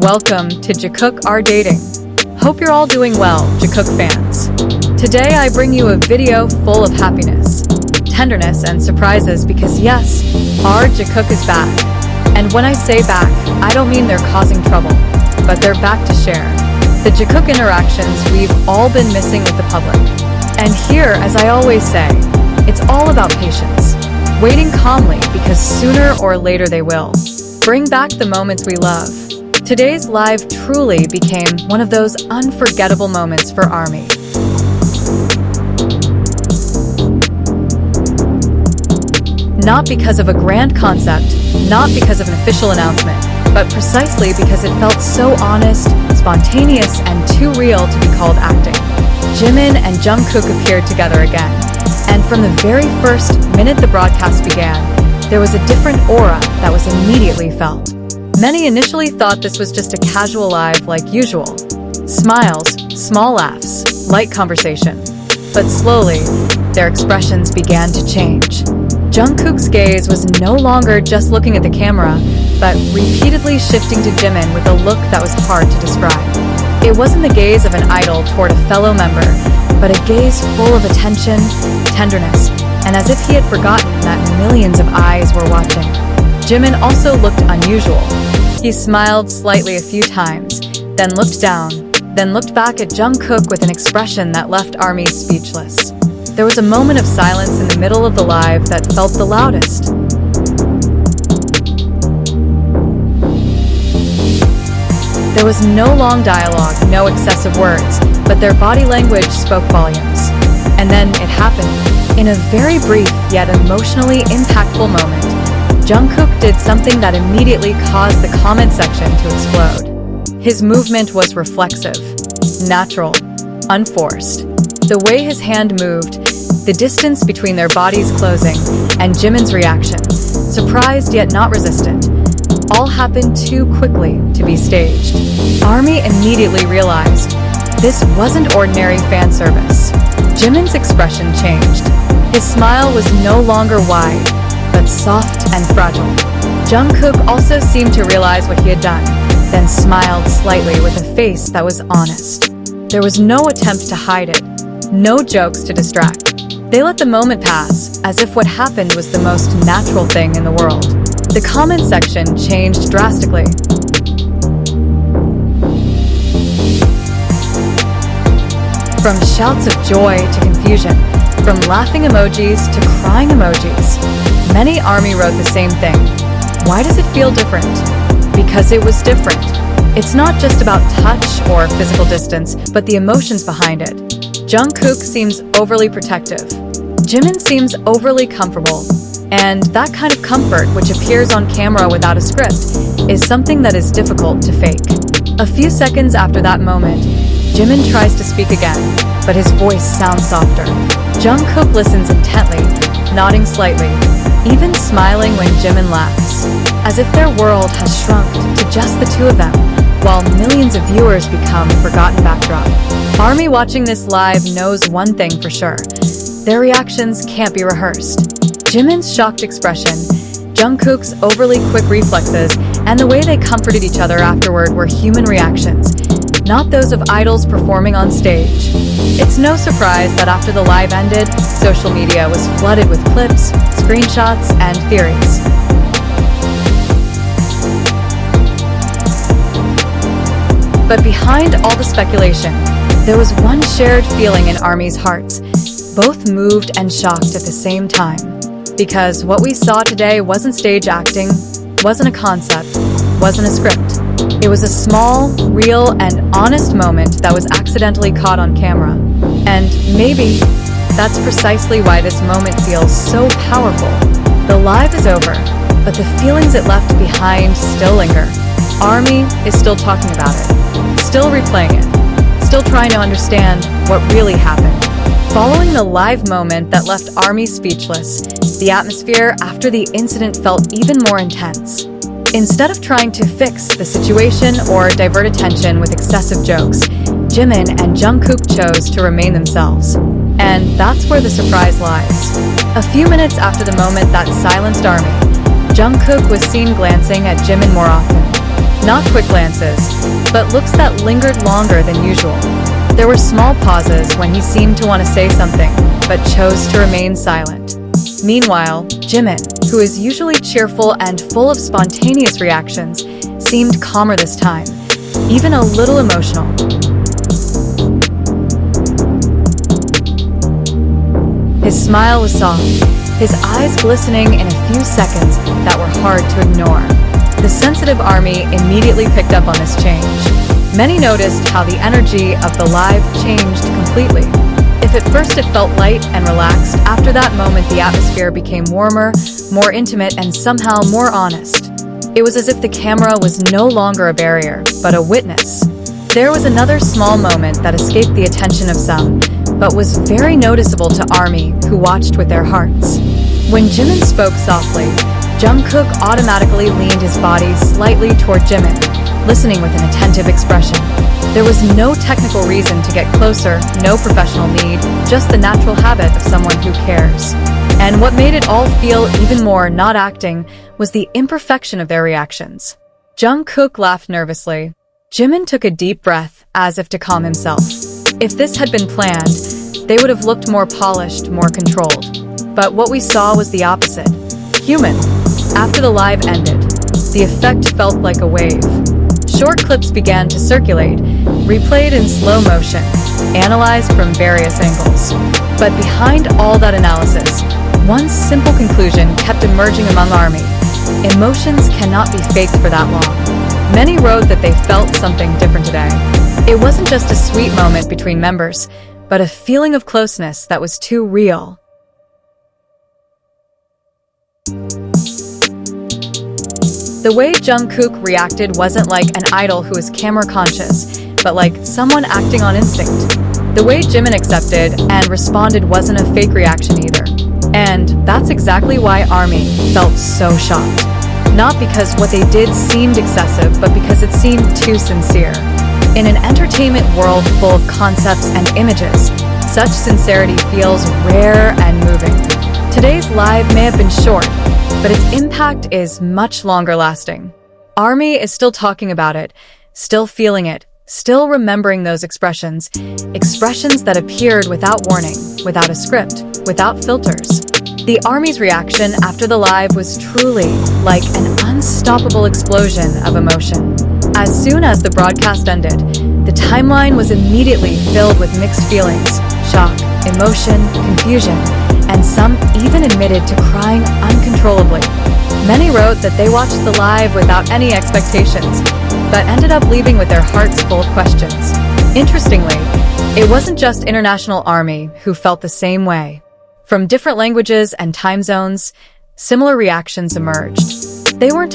Welcome to Jikook Are Dating. Hope you're all doing well, Jikook fans. Today I bring you a video full of happiness, tenderness, and surprises because yes, our Jikook is back. And when I say back, I don't mean they're causing trouble, but they're back to share the Jikook interactions we've all been missing with the public. And here, as I always say, it's all about patience, waiting calmly because sooner or later they will. Bring back the moments we love. Today's live truly became one of those unforgettable moments for ARMY. Not because of a grand concept, not because of an official announcement, but precisely because it felt so honest, spontaneous, and too real to be called acting. Jimin and Jungkook appeared together again, and from the very first minute the broadcast began, there was a different aura that was immediately felt. Many initially thought this was just a casual live like usual. Smiles, small laughs, light conversation. But slowly, their expressions began to change. Jungkook's gaze was no longer just looking at the camera, but repeatedly shifting to Jimin with a look that was hard to describe. It wasn't the gaze of an idol toward a fellow member, but a gaze full of attention, tenderness, and as if he had forgotten that millions of eyes were watching. Jimin also looked unusual. He smiled slightly a few times, then looked down, then looked back at Jungkook with an expression that left ARMY speechless. There was a moment of silence in the middle of the live that felt the loudest. There was no long dialogue, no excessive words, but their body language spoke volumes. And then it happened. In a very brief yet emotionally impactful moment, Jungkook did something that immediately caused the comment section to explode. His movement was reflexive, natural, unforced. The way his hand moved, the distance between their bodies closing, and Jimin's reaction, surprised yet not resistant, all happened too quickly to be staged. ARMY immediately realized this wasn't ordinary fan service. Jimin's expression changed. His smile was no longer wide, but soft and fragile. Jungkook also seemed to realize what he had done, then smiled slightly with a face that was honest. There was no attempt to hide it, no jokes to distract. They let the moment pass, as if what happened was the most natural thing in the world. The comment section changed drastically. From shouts of joy to confusion, from laughing emojis to crying emojis. Many ARMY wrote the same thing. Why does it feel different? Because it was different. It's not just about touch or physical distance, but the emotions behind it. Jungkook seems overly protective. Jimin seems overly comfortable. And that kind of comfort, which appears on camera without a script, is something that is difficult to fake. A few seconds after that moment, Jimin tries to speak again, but his voice sounds softer. Jungkook listens intently, nodding slightly, even smiling when Jimin laughs, as if their world has shrunk to just the two of them, while millions of viewers become a forgotten backdrop. ARMY watching this live knows one thing for sure. Their reactions can't be rehearsed. Jimin's shocked expression, Jungkook's overly quick reflexes, and the way they comforted each other afterward were human reactions, not those of idols performing on stage. It's no surprise that after the live ended, social media was flooded with clips, screenshots, and theories. But behind all the speculation, there was one shared feeling in ARMY's hearts, both moved and shocked at the same time. Because what we saw today wasn't stage acting, wasn't a concept, wasn't a script. It was a small, real, and honest moment that was accidentally caught on camera. And maybe that's precisely why this moment feels so powerful. The live is over, but the feelings it left behind still linger. ARMY is still talking about it, still replaying it, still trying to understand what really happened. Following the live moment that left ARMY speechless, the atmosphere after the incident felt even more intense. Instead of trying to fix the situation or divert attention with excessive jokes, Jimin and Jungkook chose to remain themselves. And that's where the surprise lies. A few minutes after the moment that silenced ARMY, Jungkook was seen glancing at Jimin more often. Not quick glances, but looks that lingered longer than usual. There were small pauses when he seemed to want to say something, but chose to remain silent. Meanwhile, Jimin, who is usually cheerful and full of spontaneous reactions, seemed calmer this time, even a little emotional. His smile was soft, his eyes glistening in a few seconds that were hard to ignore. The sensitive ARMY immediately picked up on this change. Many noticed how the energy of the live changed completely. If at first it felt light and relaxed, after that moment the atmosphere became warmer, more intimate, and somehow more honest. It was as if the camera was no longer a barrier, but a witness. There was another small moment that escaped the attention of some, but was very noticeable to ARMY, who watched with their hearts. When Jimin spoke softly, Jungkook automatically leaned his body slightly toward Jimin, listening with an attentive expression. There was no technical reason to get closer, no professional need, just the natural habit of someone who cares. And what made it all feel even more not acting was the imperfection of their reactions. Jungkook laughed nervously. Jimin took a deep breath, as if to calm himself. If this had been planned, they would have looked more polished, more controlled. But what we saw was the opposite. Human. After the live ended, the effect felt like a wave. Short clips began to circulate, replayed in slow motion, analyzed from various angles. But behind all that analysis, one simple conclusion kept emerging among ARMY. Emotions cannot be faked for that long. Many wrote that they felt something different today. It wasn't just a sweet moment between members, but a feeling of closeness that was too real. The way Jungkook reacted wasn't like an idol who is camera conscious, but like someone acting on instinct. The way Jimin accepted and responded wasn't a fake reaction either. And that's exactly why ARMY felt so shocked. Not because what they did seemed excessive, but because it seemed too sincere. In an entertainment world full of concepts and images, such sincerity feels rare and moving. Today's live may have been short, but its impact is much longer lasting. ARMY is still talking about it, still feeling it, still remembering those expressions that appeared without warning, without a script, without filters. The ARMY's reaction after the live was truly like an unstoppable explosion of emotion. As soon as the broadcast ended, the timeline was immediately filled with mixed feelings, shock, emotion, confusion, and some even admitted to crying uncontrollably. Many wrote that they watched the live without any expectations, but ended up leaving with their hearts full of questions. Interestingly, it wasn't just international ARMY who felt the same way. From different languages and time zones, similar reactions emerged. They weren't